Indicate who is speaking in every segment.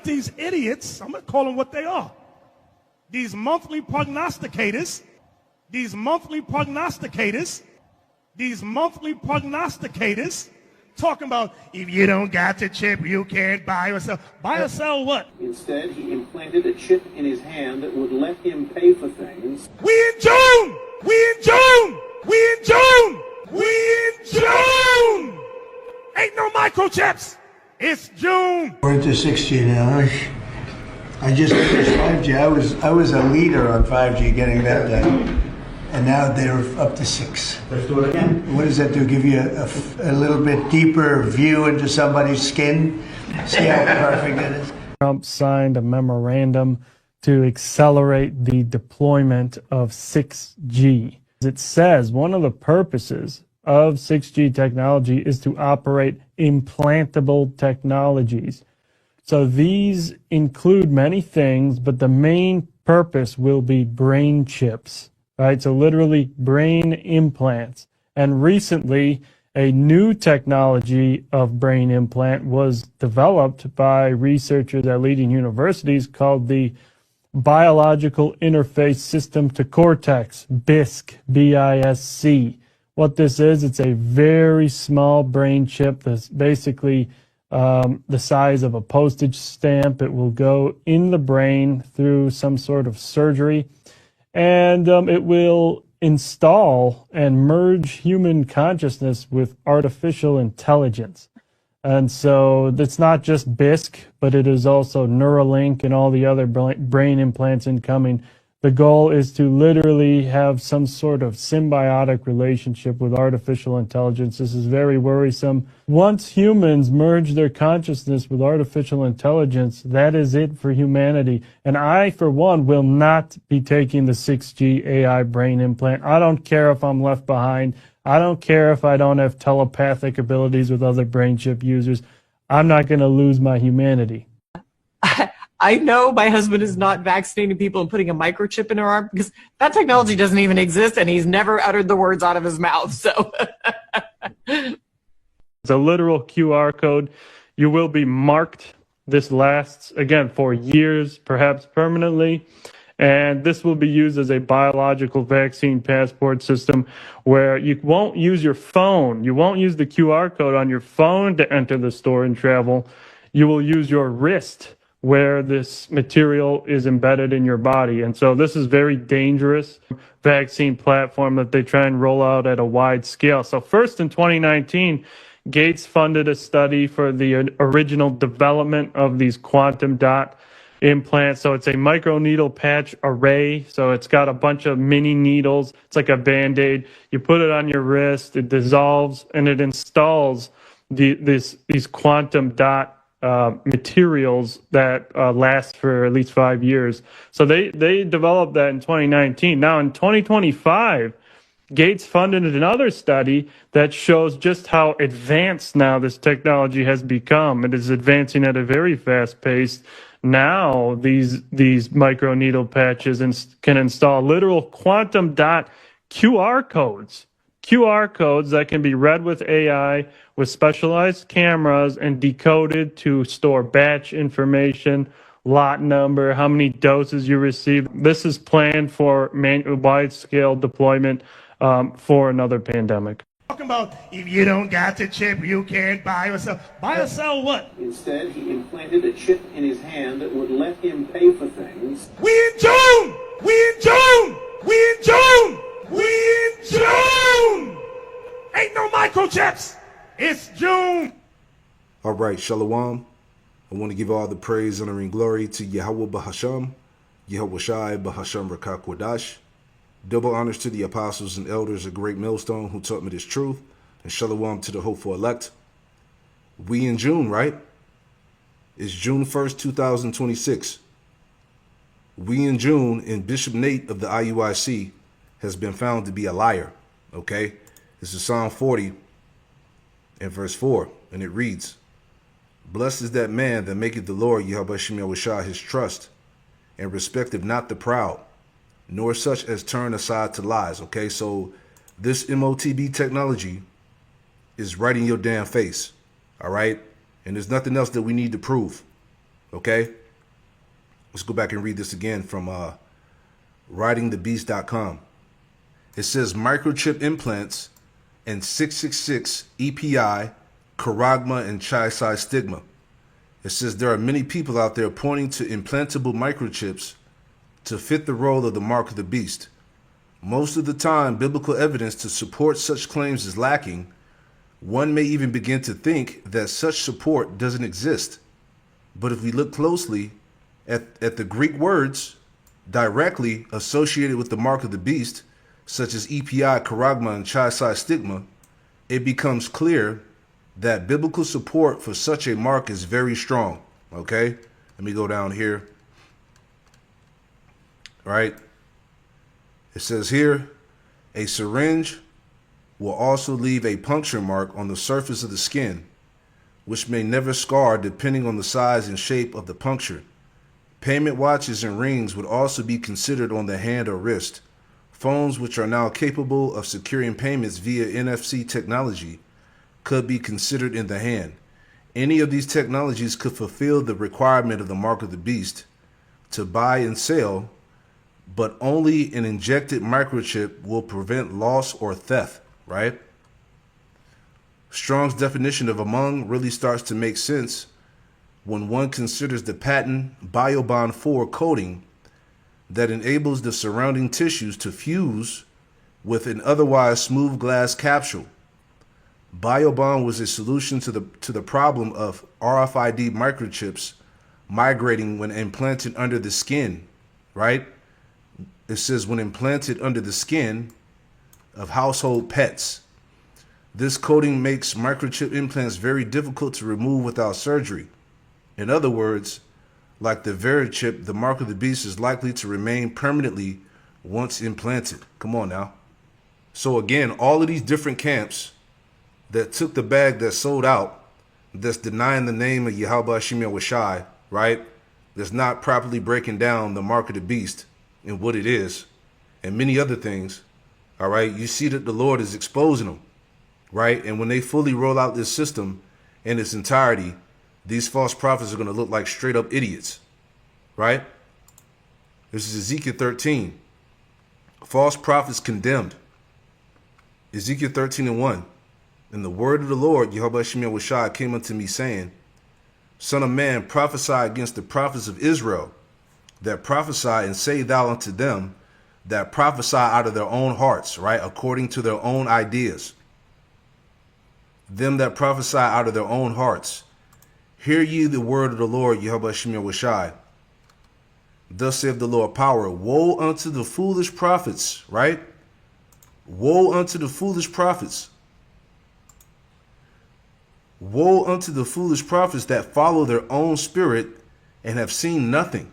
Speaker 1: got these idiots, I'm going to call them what they are, these monthly prognosticators, talking about if you don't got the chip, you can't buy or sell. Buy or sell what?
Speaker 2: Instead, he implanted a chip in his hand that would let him pay for things.
Speaker 1: We in June! Ain't no microchips! It's June!
Speaker 3: We're into 6G now. I just finished 5G. I was a leader on 5G getting that done. And now they're up to 6.
Speaker 4: Let's do it again.
Speaker 3: What does that do? Give you a little bit deeper view into somebody's skin? See how perfect it is?
Speaker 5: Trump signed a memorandum to accelerate the deployment of 6G. It says one of the purposes of 6G technology is to operate implantable technologies. So these include many things, but the main purpose will be brain chips. Right, so literally brain implants. And recently, a new technology of brain implant was developed by researchers at leading universities called the Biological Interface System to Cortex, BISC, B-I-S-C. What this is, it's a very small brain chip that's basically the size of a postage stamp. It will go in the brain through some sort of surgery. And it will install and merge human consciousness with artificial intelligence. And so it's not just BISC, but it is also Neuralink and all the other brain implants incoming. The goal is to literally have some sort of symbiotic relationship with artificial intelligence. This is very worrisome. Once humans merge their consciousness with artificial intelligence, that is it for humanity. And I, for one, will not be taking the 6G AI brain implant. I don't care if I'm left behind. I don't care if I don't have telepathic abilities with other brain chip users. I'm not going to lose my humanity.
Speaker 6: I know my husband is not vaccinating people and putting a microchip in her arm because that technology doesn't even exist and he's never uttered the words out of his mouth. So
Speaker 5: it's a literal QR code. You will be marked. This lasts, again, for years, perhaps permanently. And this will be used as a biological vaccine passport system where you won't use your phone. You won't use the QR code on your phone to enter the store and travel. You will use your wrist where this material is embedded in your body. And so this is very dangerous vaccine platform that they try and roll out at a wide scale. So first in 2019, Gates funded a study for the original development of these quantum dot implants. So it's a microneedle patch array. So it's got a bunch of mini needles. It's like a Band-Aid. You put it on your wrist, it dissolves, and it installs these quantum dot materials that last for at least 5 years. So they developed that in 2019. Now in 2025, Gates funded another study that shows just how advanced now this technology has become. It is advancing at a very fast pace. Now these microneedle patches can install literal quantum dot QR codes that can be read with AI with specialized cameras and decoded to store batch information, lot number, how many doses you received. This is planned for wide-scale deployment for another pandemic.
Speaker 1: Talking about if you don't got the chip, you can't buy or sell. Buy or sell what?
Speaker 2: Instead, he implanted a chip in his hand that would let him pay for things.
Speaker 1: We in June! Ain't no microchips! It's June!
Speaker 7: All right, Shalom. I want to give all the praise, honor, and glory to Yahweh Bahasham, Yahweh Shai Bahasham Rakak Wadash. Double honors to the apostles and elders of Great Millstone who taught me this truth, and Shalom to the hopeful elect. We in June, right? It's June 1st, 2026. We in June, and Bishop Nate of the IUIC has been found to be a liar, okay? This is Psalm 40 and verse 4, and it reads, Blessed is that man that maketh the Lord Yahweh Shem Yahushua his trust, and respecteth not the proud, nor such as turn aside to lies. Okay, so this M0TB technology is right in your damn face. All right, and there's nothing else that we need to prove. Okay? Let's go back and read this again from ridingthebeast.com. It says microchip implants and 666 EPI, charagma, and chi-psi stigma. It says there are many people out there pointing to implantable microchips to fit the role of the mark of the beast. Most of the time, biblical evidence to support such claims is lacking. One may even begin to think that such support doesn't exist. But if we look closely at the Greek words directly associated with the mark of the beast, such as EPI, charagma, and chi-psi stigma, it becomes clear that biblical support for such a mark is very strong. Okay? Let me go down here. All right? It says here, a syringe will also leave a puncture mark on the surface of the skin, which may never scar depending on the size and shape of the puncture. Payment watches and rings would also be considered on the hand or wrist. Phones, which are now capable of securing payments via NFC technology, could be considered in the hand. Any of these technologies could fulfill the requirement of the mark of the beast to buy and sell, but only an injected microchip will prevent loss or theft, right? Strong's definition of among really starts to make sense when one considers the patent Biobond 4 coating that enables the surrounding tissues to fuse with an otherwise smooth glass capsule. Biobond was a solution to the problem of RFID microchips migrating when implanted under the skin, right? It says when implanted under the skin of household pets. This coating makes microchip implants very difficult to remove without surgery. In other words, like the Verichip, the mark of the beast is likely to remain permanently once implanted. Come on now. So again, all of these different camps that took the bag that sold out, that's denying the name of Yahweh Hashem Yahushai, right? That's not properly breaking down the mark of the beast and what it is, and many other things, all right? You see that the Lord is exposing them, right? And when they fully roll out this system in its entirety, these false prophets are going to look like straight up idiots, right? This is Ezekiel 13. False prophets condemned. Ezekiel 13:1. And the word of the Lord, Yahweh Hashem Yahushai, came unto me, saying, Son of man, prophesy against the prophets of Israel, that prophesy, and say thou unto them that prophesy out of their own hearts, right? According to their own ideas. Them that prophesy out of their own hearts. Hear ye the word of the Lord, Yahweh Hashem Yahushai. Thus saith the Lord power. Woe unto the foolish prophets, right? Woe unto the foolish prophets. Woe unto the foolish prophets that follow their own spirit and have seen nothing.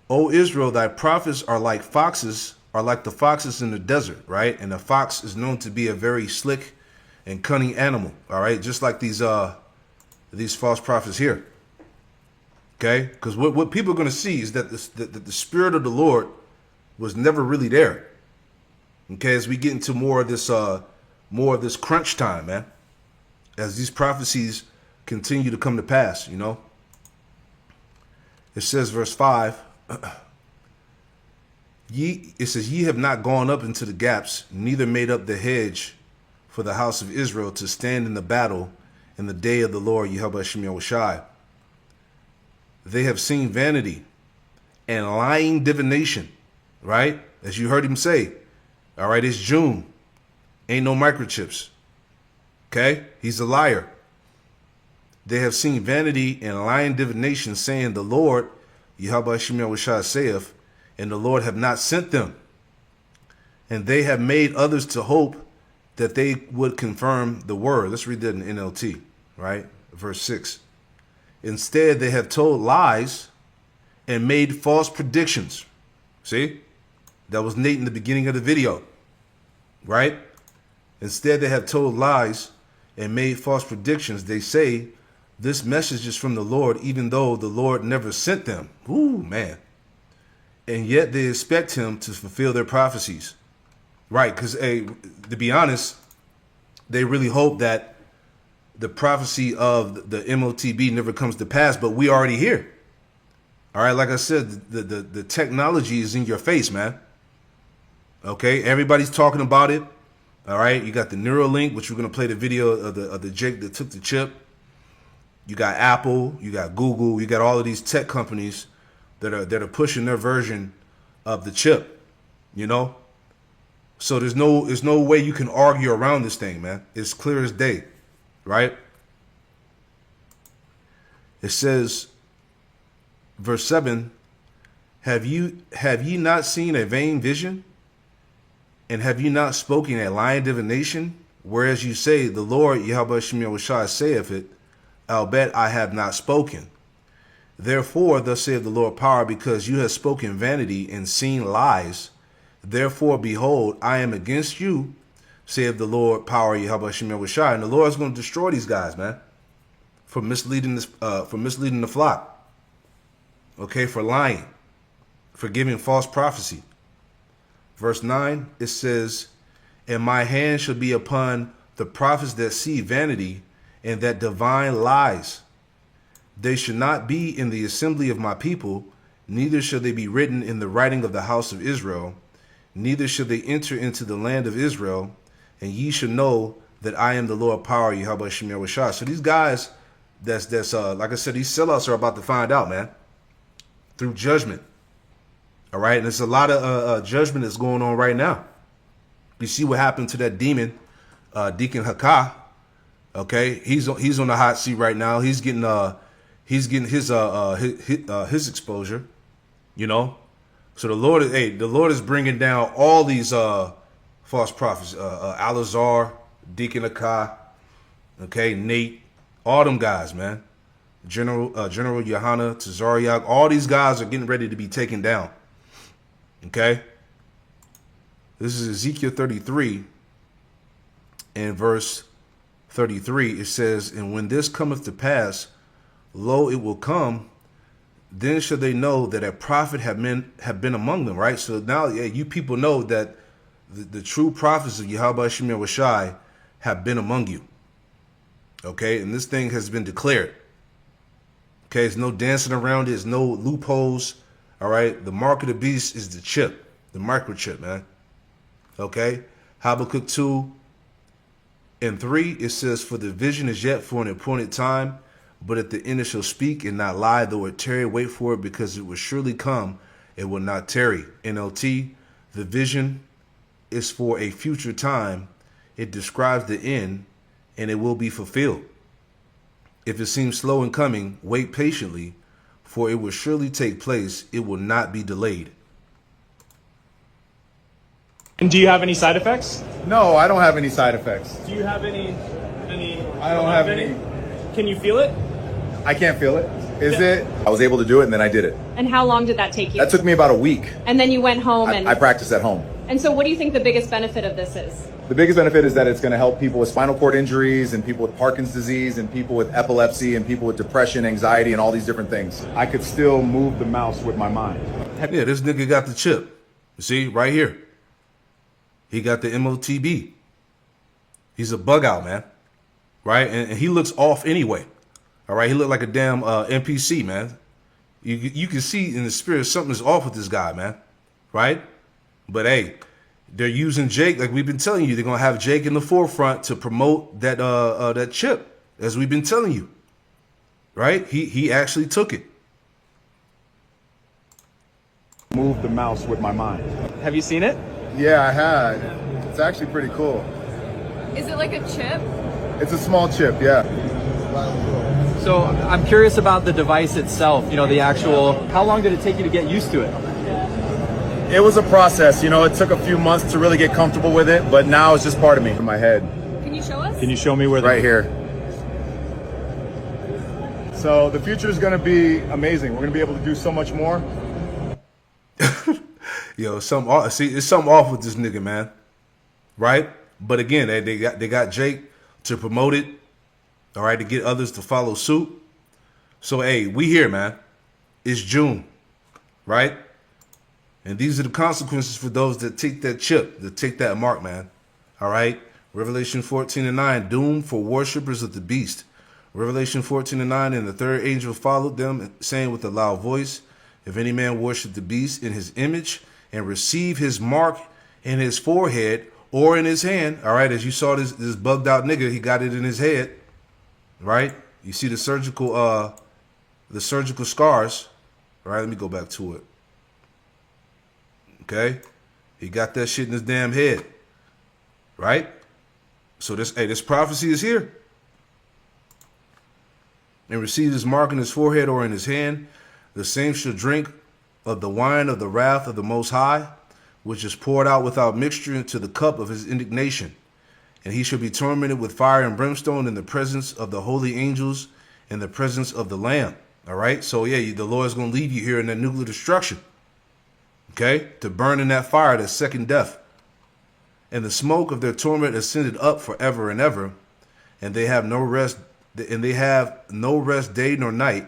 Speaker 7: O Israel, thy prophets are like foxes, are like the foxes in the desert, right? And the fox is known to be a very slick and cunning animal, all right? Just like these false prophets here, okay? Because what people are going to see is that the spirit of the Lord was never really there, okay? As we get into more of this crunch time, man, as these prophecies continue to come to pass, you know. It says, verse 5, it says, ye have not gone up into the gaps, neither made up the hedge for the house of Israel to stand in the battle in the day of the Lord, Yahweh Hashem Yahushai. They have seen vanity and lying divination, right? As you heard him say, all right, it's June. Ain't no microchips. Okay? He's a liar. They have seen vanity and lying divination, saying, the Lord, Yahweh Hashem Yahushai saith, and the Lord have not sent them. And they have made others to hope that they would confirm the word. Let's read that in NLT, right? Verse 6. Instead, they have told lies and made false predictions. See? That was Nate in the beginning of the video, right? Instead, they have told lies and made false predictions. They say this message is from the Lord, even though the Lord never sent them. Ooh, man. And yet they expect him to fulfill their prophecies. Right, because to be honest, they really hope that the prophecy of the M0TB never comes to pass, but we already here. All right, like I said, the technology is in your face, man. Okay, everybody's talking about it. All right, you got the Neuralink, which we're gonna play the video of the Jake that took the chip. You got Apple, you got Google, you got all of these tech companies that are pushing their version of the chip. You know, so there's no way you can argue around this thing, man. It's clear as day, right? It says, verse 7, have ye not seen a vain vision? And have you not spoken a lying divination? Whereas you say, the Lord Yahweh Shem Yahushua saith it, albeit I have not spoken. Therefore, thus saith the Lord power, because you have spoken vanity and seen lies. Therefore, behold, I am against you, saith the Lord power, Yahweh Shem Yahushua. And the Lord is going to destroy these guys, man, for misleading the flock. Okay, for lying, for giving false prophecy. Verse 9, it says, and my hand shall be upon the prophets that see vanity and that divine lies. They should not be in the assembly of my people, neither shall they be written in the writing of the house of Israel, neither shall they enter into the land of Israel, and ye shall know that I am the Lord power, Yahweh Shem Yahushua. So these guys, that's like I said, these sellouts are about to find out, man, through judgment. All right, and there's a lot of judgment that's going on right now. You see what happened to that demon, Deacon Hakah. Okay, he's on the hot seat right now. He's getting his exposure. You know, so the Lord is bringing down all these false prophets. Alazar, Deacon Hakah, okay, Nate, all them guys, man. General Yohana, Tazariak, all these guys are getting ready to be taken down. Okay, this is Ezekiel 33 and verse 33. It says, and when this cometh to pass, lo, it will come, then shall they know that a prophet have been among them. Right, so now you people know that the true prophets of Yahweh Shem Yahushua have been among you. Okay, and this thing has been declared. Okay, there's no dancing around it. There's no loopholes. All right, the mark of the beast is the chip, the microchip, man. Okay, Habakkuk 2 and 3, it says, for the vision is yet for an appointed time, but at the end it shall speak and not lie, though it tarry, wait for it, because it will surely come, it will not tarry. NLT, the vision is for a future time. It describes the end, and it will be fulfilled. If it seems slow in coming, wait patiently, for it will surely take place. It will not be delayed.
Speaker 4: And do you have any side effects?
Speaker 8: No, I don't have any side effects.
Speaker 4: Do you have any?
Speaker 8: I don't have any.
Speaker 4: Can you feel it?
Speaker 8: I can't feel it. Is it? I was able to do it, and then I did it.
Speaker 9: And how long did that take you?
Speaker 8: That took me about a week.
Speaker 9: And then you went home and...
Speaker 8: I practiced at home.
Speaker 9: And so what do you think the biggest benefit of this is?
Speaker 8: The biggest benefit is that it's going to help people with spinal cord injuries and people with Parkinson's disease and people with epilepsy and people with depression, anxiety, and all these different things. I could still move the mouse with my mind.
Speaker 7: Yeah, this nigga got the chip. You see, right here. He got the M0TB. He's a bug out, man. Right? And he looks off anyway. All right? He looked like a damn NPC, man. You can see in the spirit something's off with this guy, man. Right? But hey, they're using Jake, like we've been telling you. They're going to have Jake in the forefront to promote that that chip, as we've been telling you. Right? He actually took it.
Speaker 8: Move the mouse with my mind.
Speaker 4: Have you seen it?
Speaker 8: Yeah, I had. It's actually pretty cool.
Speaker 9: Is it like a chip?
Speaker 8: It's a small chip, yeah.
Speaker 10: So I'm curious about the device itself, the actual, how long did it take you to get used to it?
Speaker 8: It was a process, it took a few months to really get comfortable with it, but now it's just part of me. In my head.
Speaker 9: Can you show us?
Speaker 8: Can you show me where? Right here. So the future is going to be amazing. We're going to be able to do so much more.
Speaker 7: Yo, it's something off with this nigga, man. Right? But again, they got Jake to promote it. All right, to get others to follow suit. So hey, we here, man. It's June, right? And these are the consequences for those that take that chip, that take that mark, man. All right? Revelation 14:9, doom for worshippers of the beast. Revelation 14:9, and the third angel followed them, saying with a loud voice, if any man worship the beast in his image and receive his mark in his forehead or in his hand, all right, as you saw this bugged out nigga, he got it in his head, right? You see the surgical scars, all right? Let me go back to it. Okay, he got that shit in his damn head, right? So this prophecy is here. And receive his mark in his forehead or in his hand, the same shall drink of the wine of the wrath of the Most High, which is poured out without mixture into the cup of his indignation. And he shall be tormented with fire and brimstone in the presence of the holy angels, in the presence of the Lamb. All right, so yeah, the Lord is going to leave you here in that nuclear destruction, okay, to burn in that fire, that second death. And the smoke of their torment ascended up forever and ever, and they have no rest, day nor night,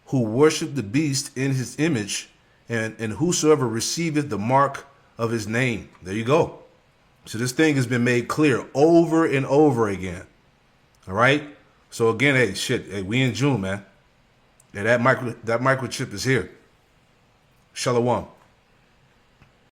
Speaker 7: who worship the beast in his image, and whosoever receiveth the mark of his name. There you go. So this thing has been made clear over and over again. All right. So again, hey, we in June, man. Yeah, that microchip is here. Shalom.